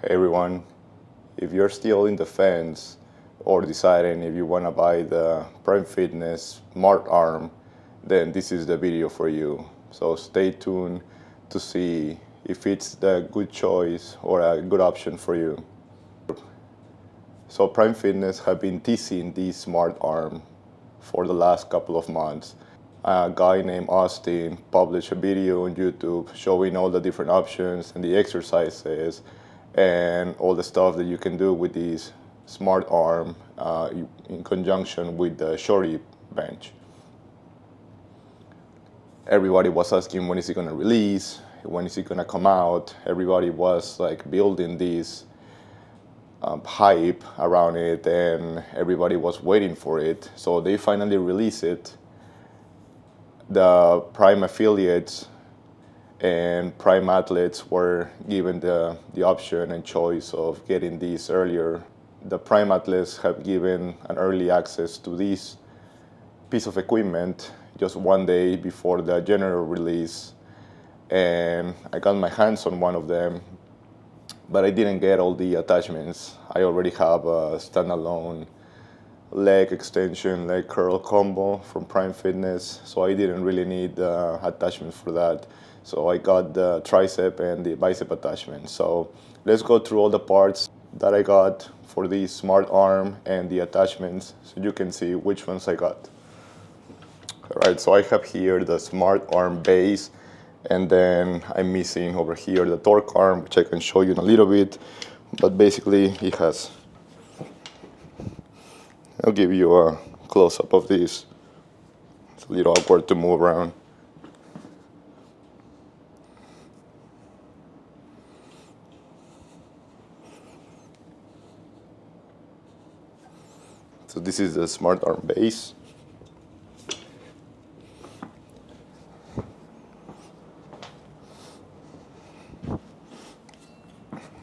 Hey everyone, if you're still in the fence or deciding if you want to buy the Prime Fitness Smart Arm, then this is the video for you. So stay tuned to see if it's the good choice or a good option for you. So Prime Fitness have been teasing this Smart Arm for the last couple of months. A guy named Austin published a video on YouTube showing all the different options and the exercises and all the stuff that you can do with this Smart Arm in conjunction with the shorty bench. Everybody was asking when is it going to release, when is it going to come out. Everybody was like building this hype around it, and everybody was waiting for it. So they finally released it. The Prime affiliates and Prime athletes were given the option and choice of getting these earlier. The Prime athletes have given an early access to this piece of equipment just one day before the general release, and I got my hands on one of them, but I didn't get all the attachments. I already have a standalone leg extension, leg curl combo from Prime Fitness, so I didn't really need attachments for that. So I got the Tricep and the Bicep attachment. So let's go through all the parts that I got for the Smart Arm and the attachments so you can see which ones I got. All right, so I have here the Smart Arm base, and then I'm missing over here the Torque Arm, which I can show you in a little bit, but basically it has, I'll give you a close-up of this. It's a little awkward to move around. So this is the Smart Arm base.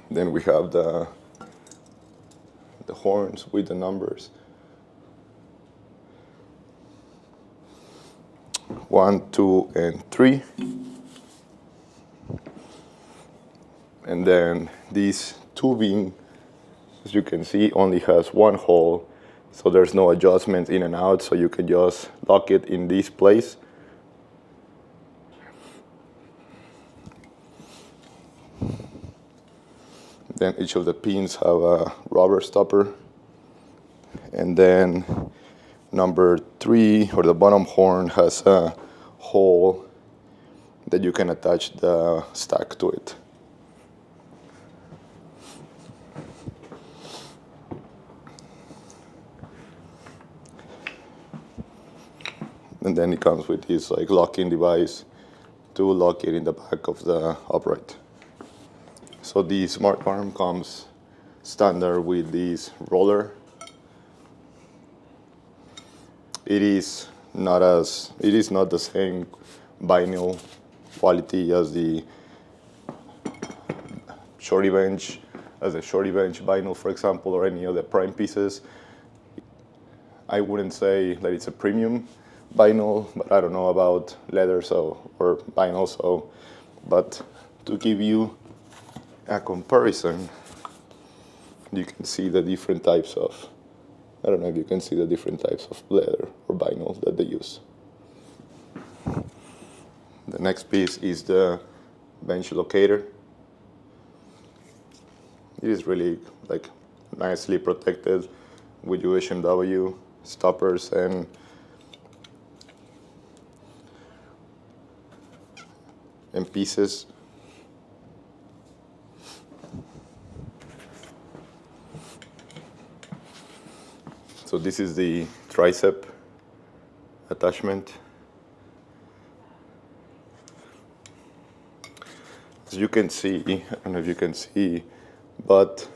Then we have the horns with the numbers. 1, 2, and 3. And then this tubing, as you can see, only has one hole, so there's no adjustment in and out, so you can just lock it in this place. Then each of the pins have a rubber stopper. And then number 3, or the bottom horn, has a hole that you can attach the stack to it. And then it comes with this like locking device to lock it in the back of the upright. So the Smart Arm comes standard with this roller. It is not the same vinyl quality as the shorty bench vinyl, for example, or any other Prime pieces. I wouldn't say that it's a premium vinyl, but I don't know about leather or vinyl, but to give you a comparison, you can see the different types of, I don't know if you can see the different types of leather or vinyl that they use. The next piece is the bench locator. It is really like nicely protected with UHMW stoppers and pieces. So this is the Tricep attachment. As you can see, I don't know if you can see, but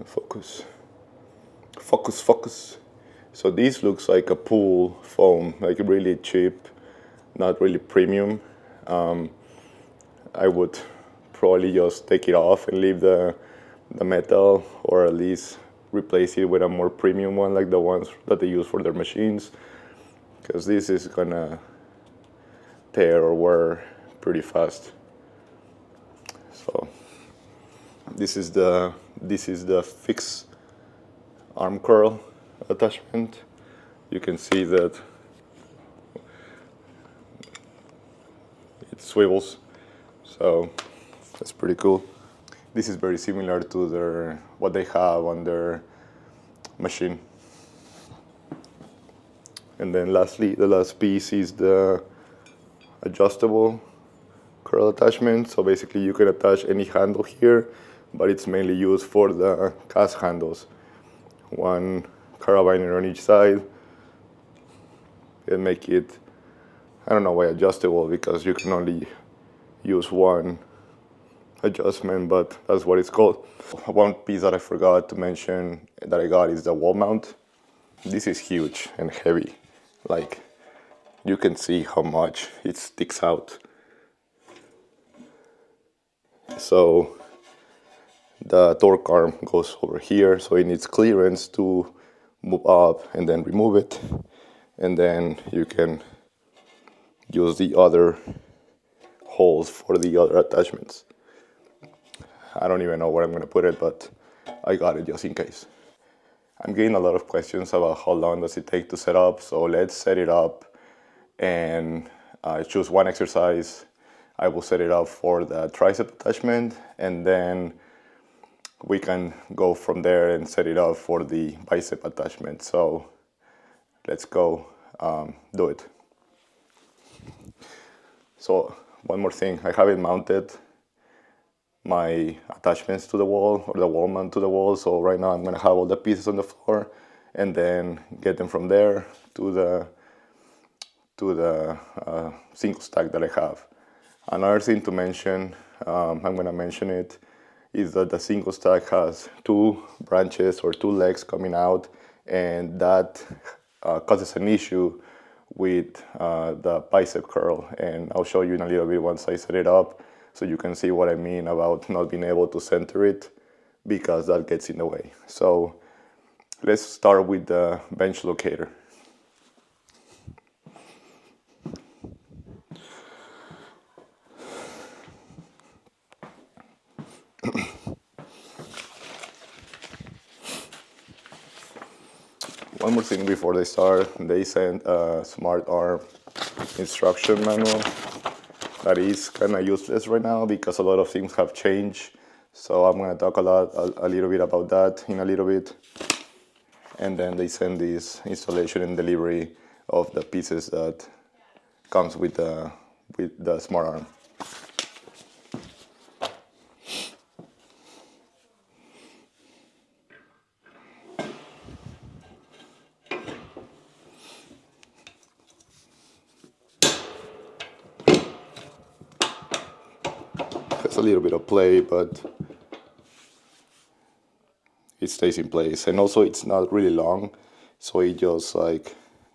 focus. So this looks like a pool foam, like really cheap, not really premium. I would probably just take it off and leave the metal, or at least replace it with a more premium one, like the ones that they use for their machines, because this is gonna tear or wear pretty fast. So This is the fixed arm curl attachment. You can see that it swivels, so that's pretty cool. This is very similar to what they have on their machine. And then lastly, the last piece is the adjustable curl attachment. So basically you can attach any handle here, but it's mainly used for the cast handles. One carabiner on each side, and make it, I don't know why adjustable, because you can only use one adjustment, but that's what it's called. One piece that I forgot to mention that I got is the wall mount. This is huge and heavy. Like, you can see how much it sticks out. So the torque arm goes over here, so it needs clearance to move up and then remove it. And then you can use the other holes for the other attachments. I don't even know where I'm going to put it, but I got it just in case. I'm getting a lot of questions about how long does it take to set up, so let's set it up and choose one exercise. I will set it up for the tricep attachment, and then we can go from there and set it up for the bicep attachment. So let's go do it. So one more thing, I haven't mounted my attachments to the wall, or the wall mount to the wall. So right now I'm gonna have all the pieces on the floor and then get them from there to the single stack that I have. Another thing to mention, I'm gonna mention it, is that the single stack has two branches or two legs coming out, and that causes an issue with the bicep curl, and I'll show you in a little bit once I set it up, so you can see what I mean about not being able to center it, because that gets in the way. So let's start with the bench locator. One more thing before they start, they sent a smart arm instruction manual that is kind of useless right now because a lot of things have changed. So I'm going to talk a little bit about that in a little bit. And then they send this installation and delivery of the pieces that comes with the smart arm. It's a little bit of play, but it stays in place. And also it's not really long, so it just like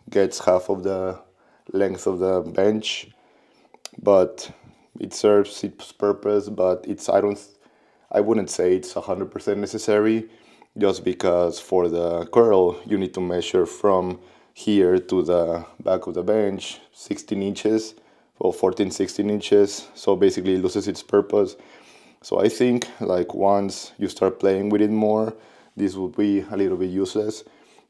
gets half of the length of the bench, but it serves its purpose. But I wouldn't say it's 100% necessary, just because for the curl you need to measure from here to the back of the bench 16 inches, or 14, 16 inches. So basically it loses its purpose. So I think like once you start playing with it more, this will be a little bit useless,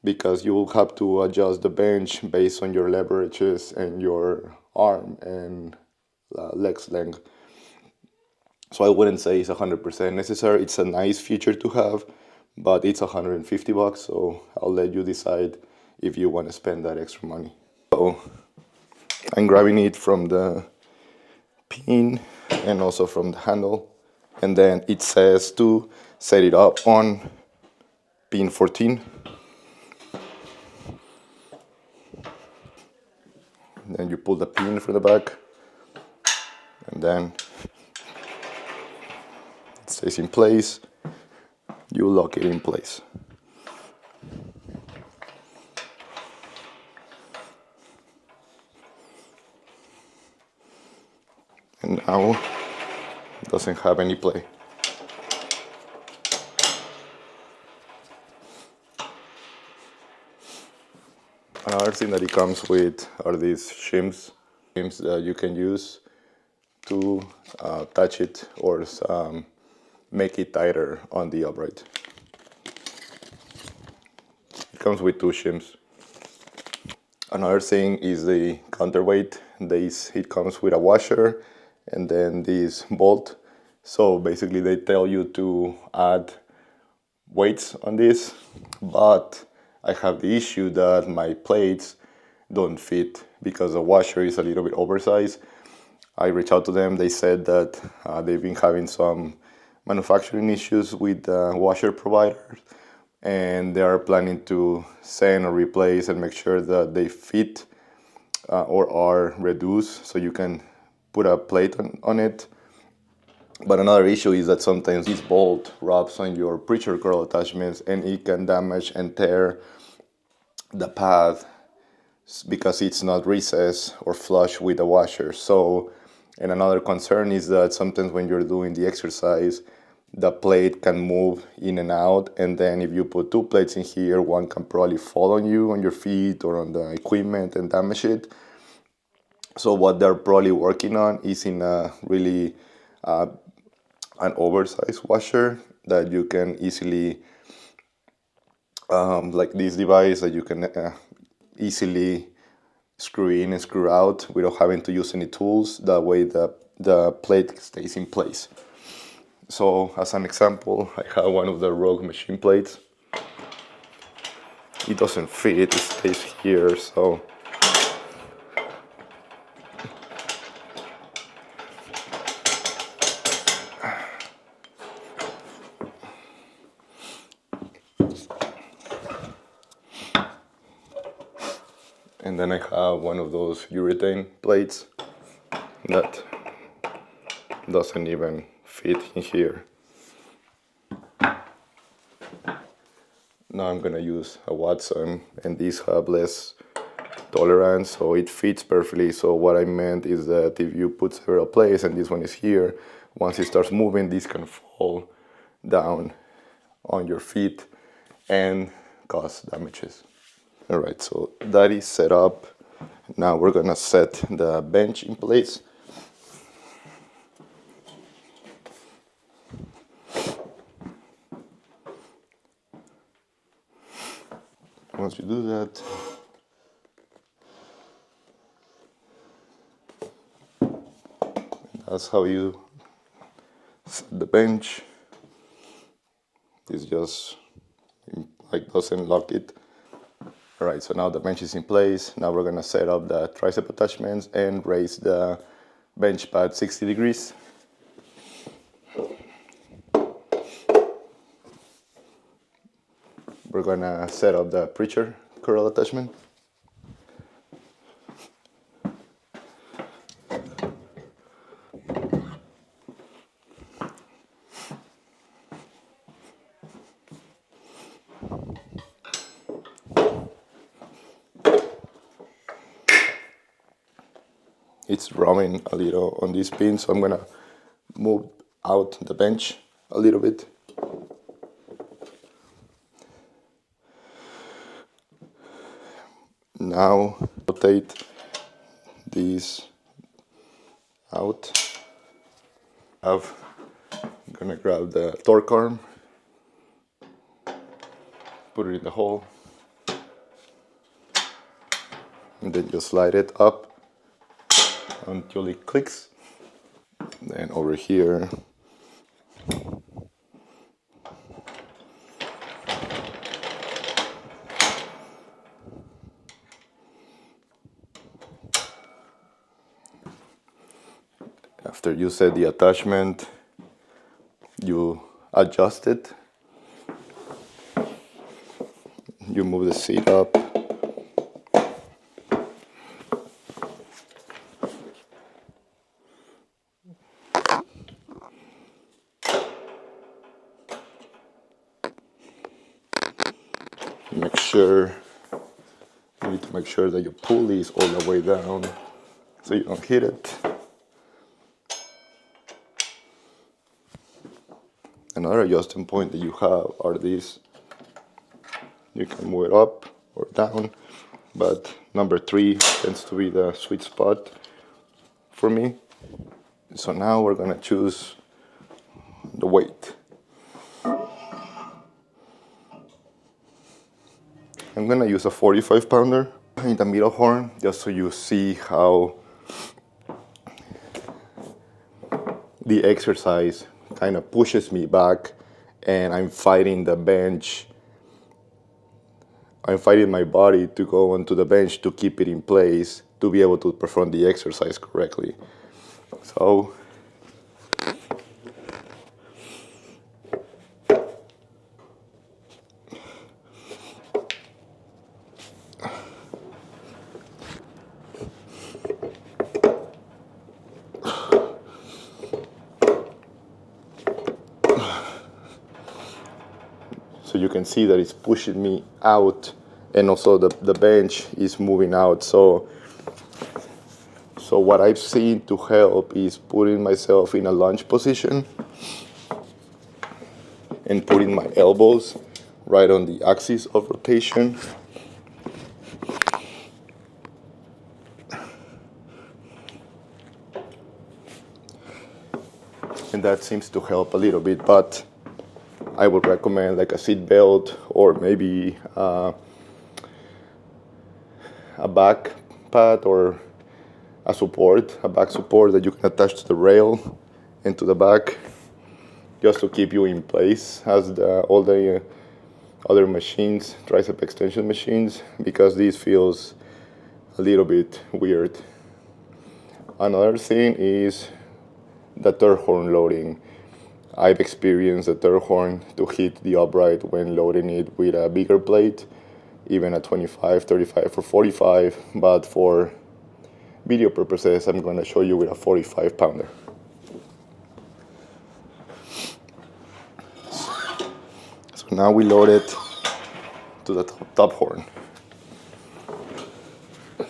because you will have to adjust the bench based on your leverages and your arm and legs length. So I wouldn't say it's 100% necessary. It's a nice feature to have, but it's $150, so I'll let you decide if you want to spend that extra money. So I'm grabbing it from the pin and also from the handle, and then it says to set it up on pin 14. Then you pull the pin from the back, and then it stays in place. You lock it in place. And now it doesn't have any play. Another thing that it comes with are these shims that you can use to touch it, or make it tighter on the upright. It comes with 2 shims. Another thing is the counterweight. It comes with a washer and then this bolt. So basically they tell you to add weights on this, but I have the issue that my plates don't fit because the washer is a little bit oversized. I reached out to them. They said that they've been having some manufacturing issues with the washer providers, and they are planning to send or replace and make sure that they fit or are reduced so you can put a plate on it. But another issue is that sometimes this bolt rubs on your preacher curl attachments and it can damage and tear the pad because it's not recessed or flush with the washer. So, and another concern is that sometimes when you're doing the exercise, the plate can move in and out, and then if you put 2 plates in here, one can probably fall on you, on your feet or on the equipment and damage it. So what they're probably working on is in a really an oversized washer that you can easily, like this device that you can easily screw in and screw out without having to use any tools. That way the plate stays in place. So as an example, I have one of the Rogue machine plates. It doesn't fit, it stays here, so and then I have one of those urethane plates that doesn't even fit in here. Now I'm gonna use a Watson, and these have less tolerance, so it fits perfectly. So what I meant is that if you put several plates and this one is here, once it starts moving, this can fall down on your feet and cause damages. All right, so that is set up. Now we're gonna set the bench in place. Once you do that, that's how you set the bench. It's just like doesn't lock it. All right, so now the bench is in place. Now we're gonna set up the tricep attachments and raise the bench pad 60 degrees. We're gonna set up the preacher curl attachment. It's rubbing a little on this pin, so I'm gonna move out the bench a little bit. Now rotate these out. I'm gonna grab the torque arm, put it in the hole, and then just slide it up until it clicks. Then over here, after you set the attachment, you adjust it. You move the seat up. You need to make sure that your pulley is all the way down so you don't hit it. Another adjusting point that you have are these. You can move it up or down, but number 3 tends to be the sweet spot for me. So now we're gonna choose the weight. I'm gonna use a 45 pounder in the middle horn just so you see how the exercise kind of pushes me back and I'm fighting the bench. I'm fighting my body to go onto the bench to keep it in place to be able to perform the exercise correctly. So you can see that it's pushing me out, and also the bench is moving out. So what I've seen to help is putting myself in a lunge position and putting my elbows right on the axis of rotation. And that seems to help a little bit, but I would recommend like a seat belt or maybe a back pad or a back support that you can attach to the rail and to the back, just to keep you in place as all the other machines, tricep extension machines, because this feels a little bit weird. Another thing is the third horn loading. I've experienced the third horn to hit the upright when loading it with a bigger plate, even a 25, 35, or 45, but for video purposes, I'm going to show you with a 45 pounder. So now we load it to the top horn. We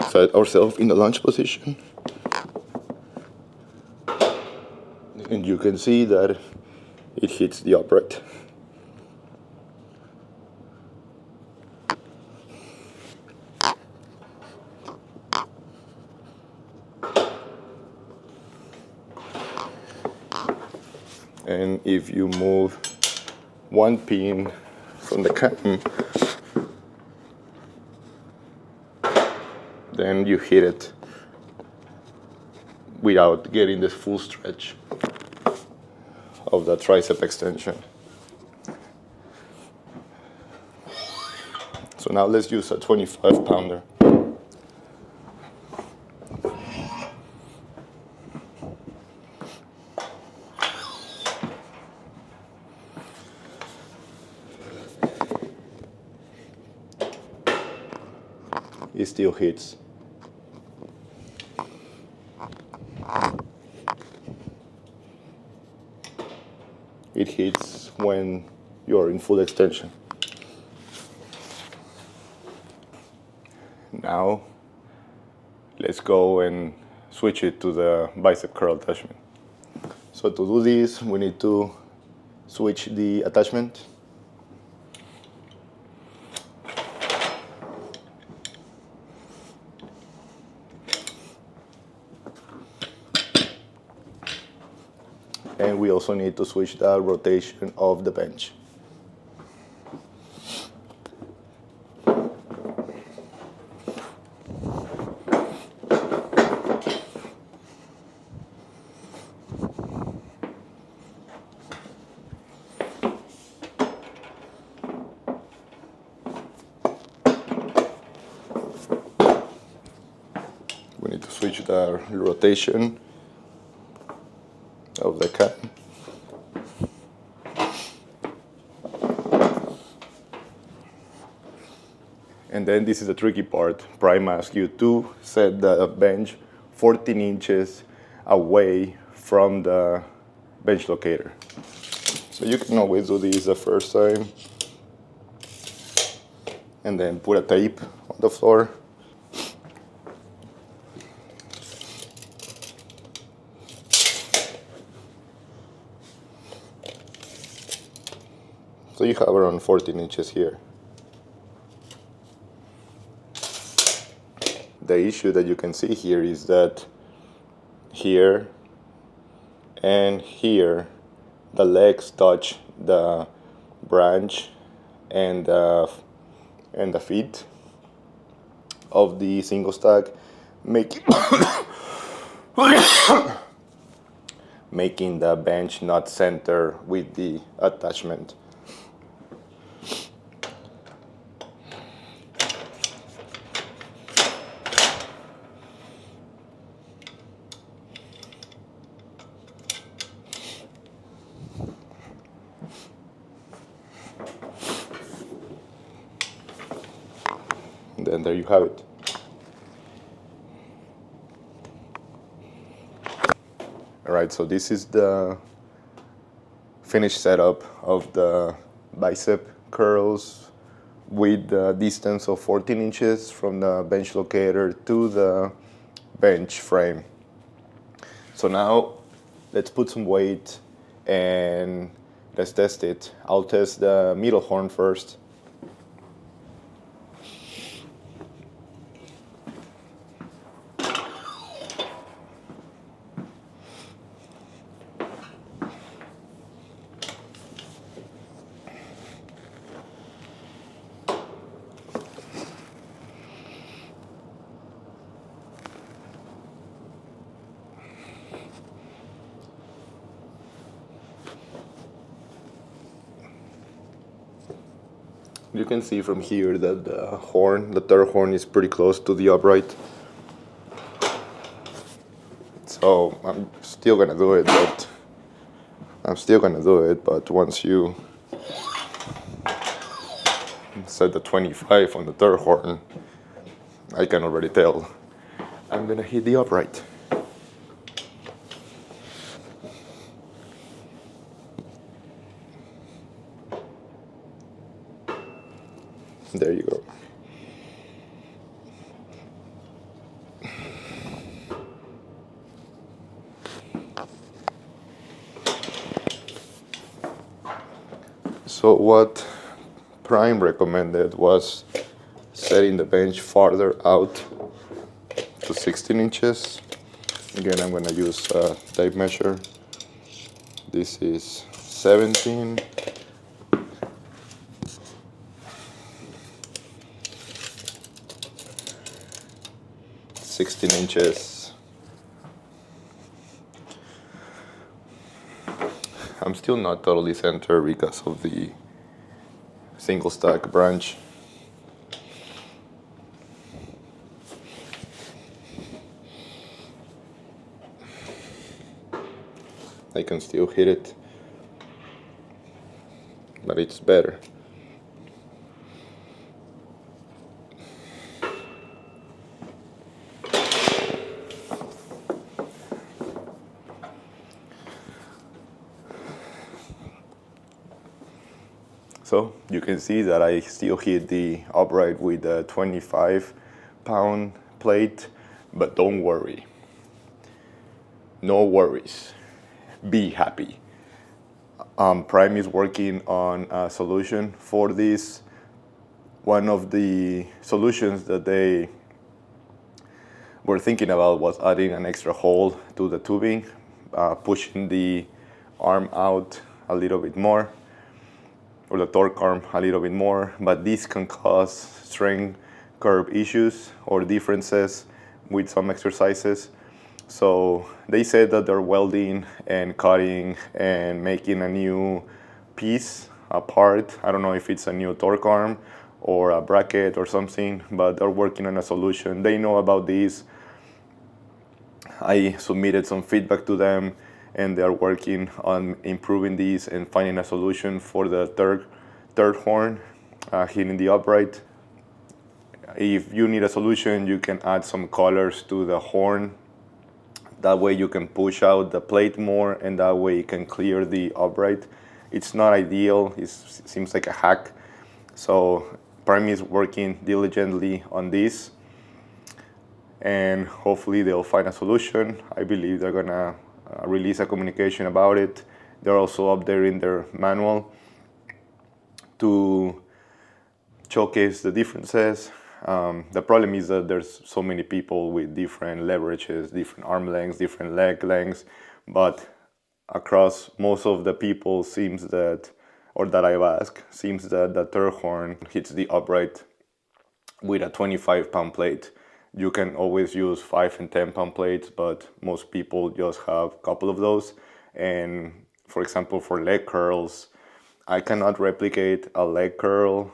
set ourselves in the lunge position. And you can see that it hits the upright. And if you move one pin from the cam, then you hit it without getting the full stretch of the tricep extension. So now let's use a 25 pounder. It still hits. It hits when you're in full extension. Now, let's go and switch it to the bicep curl attachment. So to do this, we need to switch the attachment. And we also need to switch the rotation of the bench. We need to switch the rotation of the cam. And then this is the tricky part. Prime asks you to set the bench 14 inches away from the bench locator. So you can always do this the first time and then put a tape on the floor. So you have around 14 inches here. The issue that you can see here is that here and here the legs touch the branch and the and the feet of the single stack, making making the bench not center with the attachment. And then there you have it. All right, so this is the finished setup of the bicep curls with the distance of 14 inches from the bench locator to the bench frame. So now let's put some weight and let's test it. I'll test the middle horn first. You can see from here that the third horn is pretty close to the upright. So I'm still gonna do it, but once you set the 25 on the third horn, I can already tell I'm gonna hit the upright. There you go. So what Prime recommended was setting the bench farther out to 16 inches. Again, I'm gonna use a tape measure. This is 17. 16 inches. I'm still not totally centered because of the single stack branch. I can still hit it, but it's better. So you can see that I still hit the upright with a 25-pound plate, but don't worry. No worries. Be happy. Prime is working on a solution for this. One of the solutions that they were thinking about was adding an extra hole to the tubing, pushing the arm out a little bit more, or the torque arm a little bit more, but this can cause strength curve issues or differences with some exercises. So they said that they're welding and cutting and making a new piece, a part. I don't know if it's a new torque arm or a bracket or something, but they're working on a solution. They know about this. I submitted some feedback to them, and they are working on improving these and finding a solution for the third horn hitting the upright. If you need a solution, you can add some colors to the horn. That way you can push out the plate more, and that way you can clear the upright. It's not ideal, it seems like a hack. So Prime is working diligently on this, and hopefully they'll find a solution. I believe they're gonna release a communication about it. They're also up there in their manual to showcase the differences. The problem is that there's so many people with different leverages, different arm lengths, different leg lengths, but across most of the people seems that, or that I've asked, seems that the third horn hits the upright with a 25-pound plate. You can always use 5 and 10-pound plates, but most people just have a couple of those. And for example, for leg curls, I cannot replicate a leg curl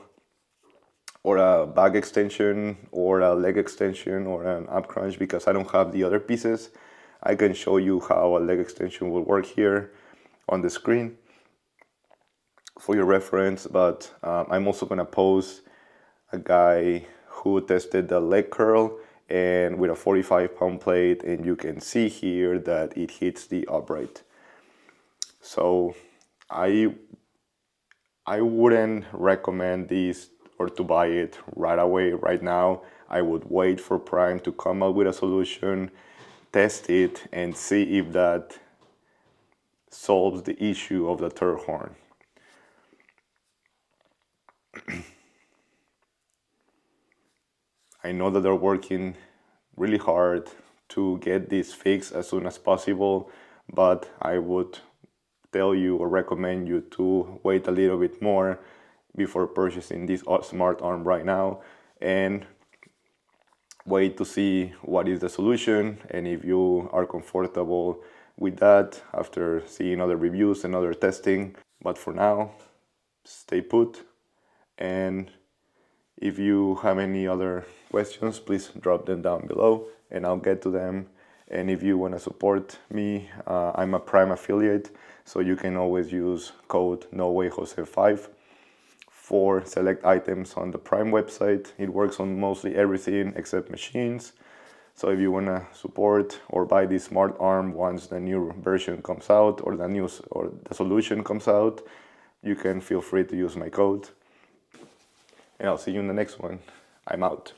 or a back extension or a leg extension or an ab crunch because I don't have the other pieces. I can show you how a leg extension will work here on the screen for your reference, but I'm also gonna post a guy who tested the leg curl and with a 45-pound plate, and you can see here that it hits the upright. So I wouldn't recommend this or to buy it right away, right now. I would wait for Prime to come out with a solution, test it, and see if that solves the issue of the third horn. I know that they're working really hard to get this fixed as soon as possible, but I would tell you or recommend you to wait a little bit more before purchasing this smart arm right now, and wait to see what is the solution and if you are comfortable with that after seeing other reviews and other testing. But for now, stay put, and if you have any other questions, please drop them down below and I'll get to them. And if you want to support me, I'm a Prime affiliate, so you can always use code NOWAYJOSE5 for select items on the Prime website. It works on mostly everything except machines. So if you want to support or buy this smart arm once the new version comes out or the solution comes out, you can feel free to use my code. And I'll see you in the next one. I'm out.